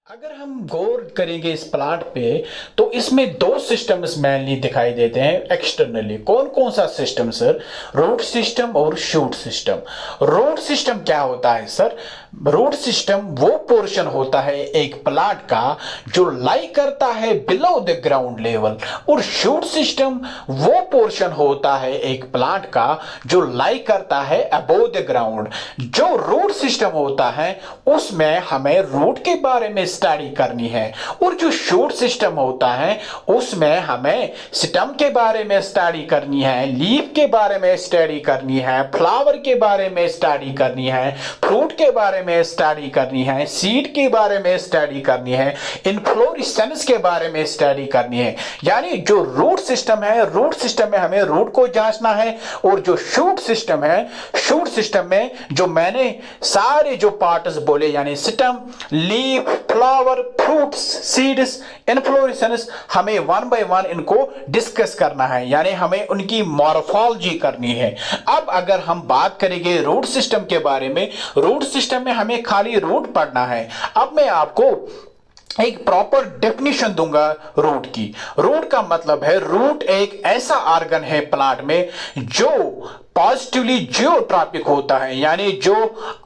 अगर हम गौर करेंगे इस प्लांट पे तो इसमें दो सिस्टम्स मेनली दिखाई देते हैं एक्सटर्नली। कौन कौन सा सिस्टम सर? रूट सिस्टम और शूट सिस्टम। रूट सिस्टम क्या होता है सर? रूट सिस्टम वो पोर्शन होता है एक प्लांट का जो लाई करता है बिलो द ग्राउंड लेवल, और शूट सिस्टम वो पोर्शन होता है एक प्लांट का जो लाई करता है अबोव द ग्राउंड। जो रूट सिस्टम होता है उसमें हमें रूट के बारे में स्टडी करनी है, और जो शूट सिस्टम होता है उसमें हमें स्टम के बारे में स्टडी करनी है, लीफ के बारे में स्टडी करनी है, फ्लावर के बारे में स्टडी करनी है, फ्रूट के बारे में स्टडी करनी है, सीड के बारे में स्टडी करनी है, इन्फ्लोरेसेंस के बारे में स्टडी करनी है। यानी जो रूट सिस्टम है, रूट सिस्टम में हमें रूट को जांचना है, और जो शूट सिस्टम है, शूट सिस्टम में जो मैंने सारे जो पार्ट्स बोले यानी stem, leaf, flower, fruits, seeds, inflorescence, हमें वन बाय वन इनको डिस्कस करना है, यानी हमें उनकी मॉर्फोलॉजी करनी है। अब अगर हम बात करेंगे रूट सिस्टम के बारे में, रूट सिस्टम में हमें खाली रूट पढ़ना है। अब मैं आपको एक प्रॉपर डेफिनेशन दूंगा रूट की। रूट का मतलब है, रूट एक ऐसा ऑर्गन है प्लांट में जो पॉजिटिवली जियोट्रॉपिक होता है, यानी जो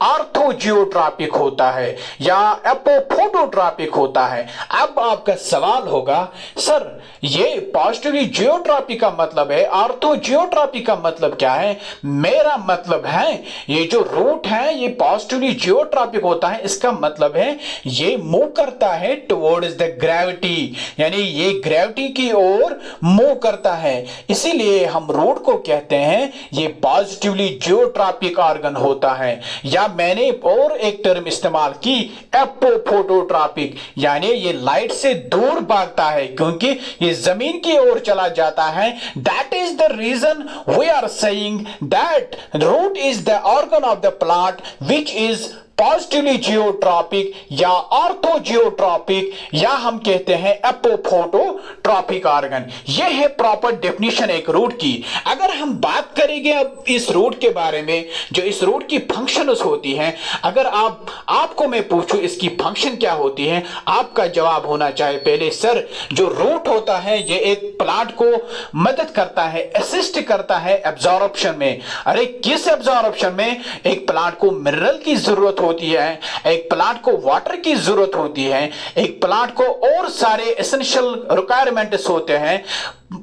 आर्थोजियोट्रॉपिक होता है या एपोफोटोट्रॉपिक होता है। अब आपका सवाल होगा, सर ये पॉजिटिवली जियोट्रॉपिक का मतलब है, आर्थोजियोट्रॉपिक का मतलब क्या है? मेरा मतलब है ये जो रूट है ये पॉजिटिवली जियोट्रॉपिक होता है, इसका मतलब है ये मूव करता है टुवर्ड्स द ग्रेविटी, यानी ये ग्रेविटी की ओर मूव करता है। इसीलिए हम रूट को कहते हैं ये पॉजिटिवली जियोट्रॉपिक ऑर्गन होता है। या मैंने और एक टर्म इस्तेमाल की एपोफोटोट्रॉपिक, यानी ये लाइट से दूर भागता है क्योंकि ये जमीन की ओर चला जाता है। That is the reason we are saying that root is the organ of the plant which is positively geotropic या ऑर्थोजियोट्रॉपिक, या हम कहते हैं एपोफोटोट्रॉपिक ऑर्गन। यह है प्रॉपर डेफिनेशन एक रूट की। अगर हम बात करेंगे अब इस रूट के बारे में, जो इस रूट की फंक्शंस होती हैं, अगर आपको मैं पूछूं इसकी फंक्शन क्या होती है, आपका जवाब होना चाहिए पहले, सर जो रूट होता है ये एक प्लांट को मदद करता है, असिस्ट करता है एब्जॉर्प्शन में। अरे किस एब्जॉर्प्शन में? एक प्लांट को मिनरल की जरूरत होती है, एक प्लांट को वाटर की जरूरत होती है, एक प्लांट को और सारे एसेंशियल रिक्वायरमेंट्स होते हैं।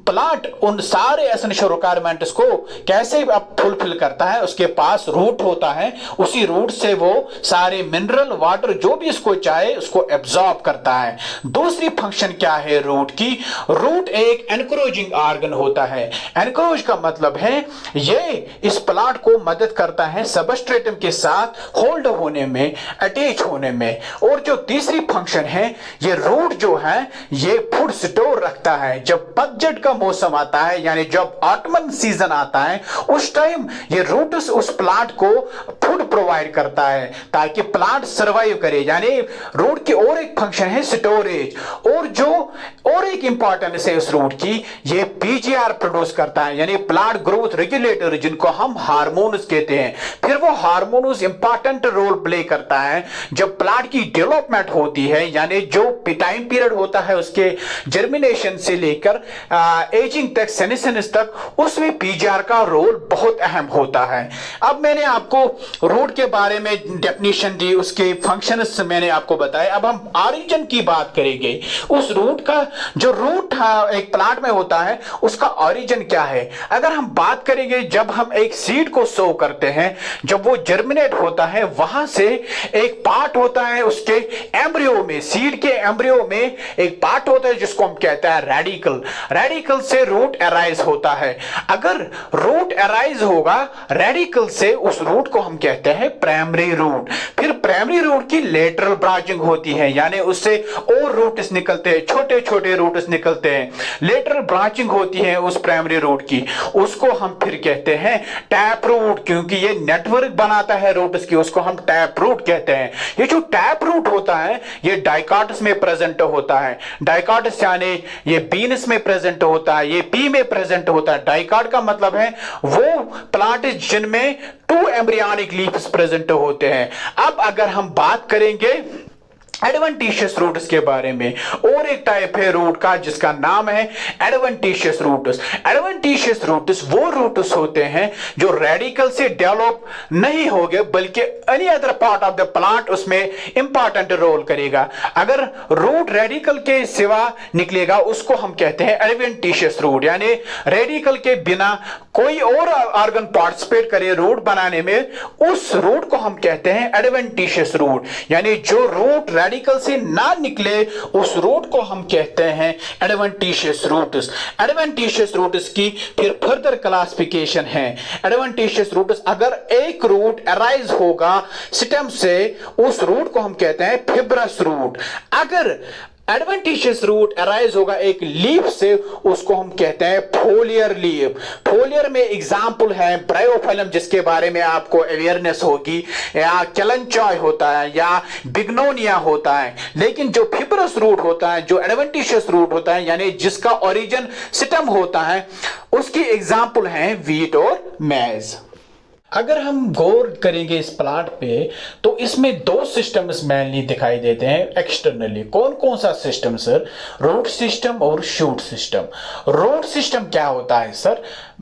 प्लांट उन सारे एसेंशियल रिक्वायरमेंट्स को कैसे अब फुलफिल करता है? उसके पास रूट होता है, उसी रूट से वो सारे मिनरल, वाटर जो भी इसको चाहे उसको एब्जॉर्ब करता है। दूसरी फंक्शन क्या है रूट की? रूट एक एनक्रोजिंग ऑर्गन होता है। एनक्रोज का मतलब है ये इस प्लांट को मदद करता है सबस्ट्रेटम के साथ होल्ड होने में, अटैच होने में। और जो तीसरी फंक्शन है, ये रूट जो है ये फूड स्टोर रखता है। जब पतझड़ का मौसम आता है, यानी जब ऑटमन सीजन आता है, उस टाइम ये रूट उस प्लांट को फूड प्रोवाइड करता है ताकि प्लांट सरवाइव करे। यानी रूट की और एक फंक्शन है स्टोरेज। और जो और एक इंपॉर्टेंस है उस रूट की, ये पीजीआर प्रोड्यूस करता है, यानी प्लांट ग्रोथ रेगुलेटर, जिनको हम हार्मोन्स कहते हैं। फिर वो हार्मोन्स इंपॉर्टेंट रोल प्ले करता है जब प्लांट की डेवलपमेंट होती है, यानी जो टाइम पीरियड होता है उसके जर्मिनेशन से लेकर एजिंग तक, सेनेसेंस तक, उसमें पीजीआर का रोल बहुत अहम होता है। अब मैंने आपको रूट के बारे में डेफिनेशन दी, उसके फंक्शंस मैंने आपको बताए। अब हम ऑरिजिन की बात करेंगे। उस रूट का जो रूट एक प्लांट में होता है उसका ऑरिजिन क्या है? अगर हम बात करेंगे, जब हम एक सीड को सो करते हैं, जब वो जर्मिनेट होता है, वहां से एक पार्ट होता है उसके एम्ब्रियो में, सीड के एम्ब्रियो में एक पार्ट होता है जिसको हम कहते हैं रेडिकल। रेडिकल से रूट अराइज होता है। अगर रूट अराइज होगा रेडिकल से, उस रूट को हम कहते हैं प्राइमरी रूट। फिर प्राइमरी रूट की लेटरल ब्रांचिंग होती है, यानी उससे और रूट्स निकलते हैं, छोटे छोटे रूट्स निकलते हैं। लेटरल ब्रांचिंग होती है उस प्राइमरी रूट की, उसको हम फिर कहते हैं टैप रूट, क्योंकि ये नेटवर्क बनाता है रूट्स की, उसको हम टैप रूट कहते हैं। ये जो टैप रूट होता है ये डाइकोटस में प्रेजेंट होता है। डाइकोटस यानी ये बीनस में प्रेजेंट होता है, ये पी में प्रेजेंट होता है। डाइकोट का मतलब है वो प्लांट जिनमें 2 एम्ब्रियोनिक लीव्स प्रेजेंट होते हैं। अब अगर हम बात करेंगे एडवेंटिशियस रूट्स के बारे में। और एक टाइप है रूट का जिसका नाम है एडवेंटिशियस रूट्स। एडवेंटिशियस रूट्स वो रूट्स होते हैं जो रेडिकल से डेवलप नहीं होंगे बल्कि any other part of the plant उसमें इंपॉर्टेंट रोल करेगा। अगर रूट रेडिकल के सिवा निकलेगा उसको हम कहते हैं एडवेंटिशियस रूट, यानी रेडिकल के बिना कोई और ऑर्गन पार्टिसिपेट करे रूट बनाने में, उस रूट को हम कहते हैं एडवेंटिशियस रूट। यानी जो रूट रेडिकल से ना निकले उस रूट को हम कहते हैं एडवेंटिशियस रूट्स। एडवेंटिशियस रूट्स की फिर फर्दर क्लासिफिकेशन है। एडवेंटिशियस रूट्स, अगर एक रूट अराइज होगा स्टेम से, उस रूट को हम कहते हैं फिब्रस रूट। अगर एडवेंटिशियस रूट अराइज होगा एक लीफ से, उसको हम कहते हैं फोलियर लीफ। फोलियर में एग्जाम्पल है ब्रायोफाइलम, जिसके बारे में आपको अवेयरनेस होगी, या कैलेंचॉय होता है या बिग्नोनिया होता है। लेकिन जो फिब्रस रूट होता है, जो एडवेंटिशियस रूट होता है, यानी जिसका ओरिजिन स्टेम होता है, उसकी एग्जाम्पल है वीट और मैज। अगर हम गौर करेंगे इस प्लांट पे तो इसमें दो सिस्टम्स मेनली दिखाई देते हैं एक्सटर्नली। कौन कौन सा सिस्टम सर? रूट सिस्टम और शूट सिस्टम। रूट सिस्टम क्या होता है सर?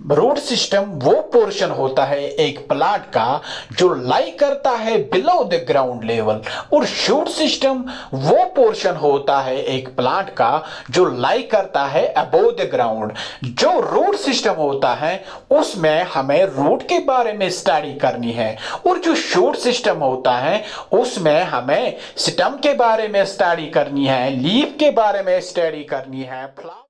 रूट सिस्टम वो पोर्शन होता है एक प्लांट का जो लाई करता है बिलो द ग्राउंड लेवल, और शूट सिस्टम वो पोर्शन होता है एक प्लांट का जो लाई करता है अबोव द ग्राउंड। जो रूट सिस्टम होता है उसमें हमें रूट के बारे में स्टडी करनी है, और जो शूट सिस्टम होता है उसमें हमें स्टेम के बारे में स्टडी करनी है, लीफ के बारे में स्टडी करनी है।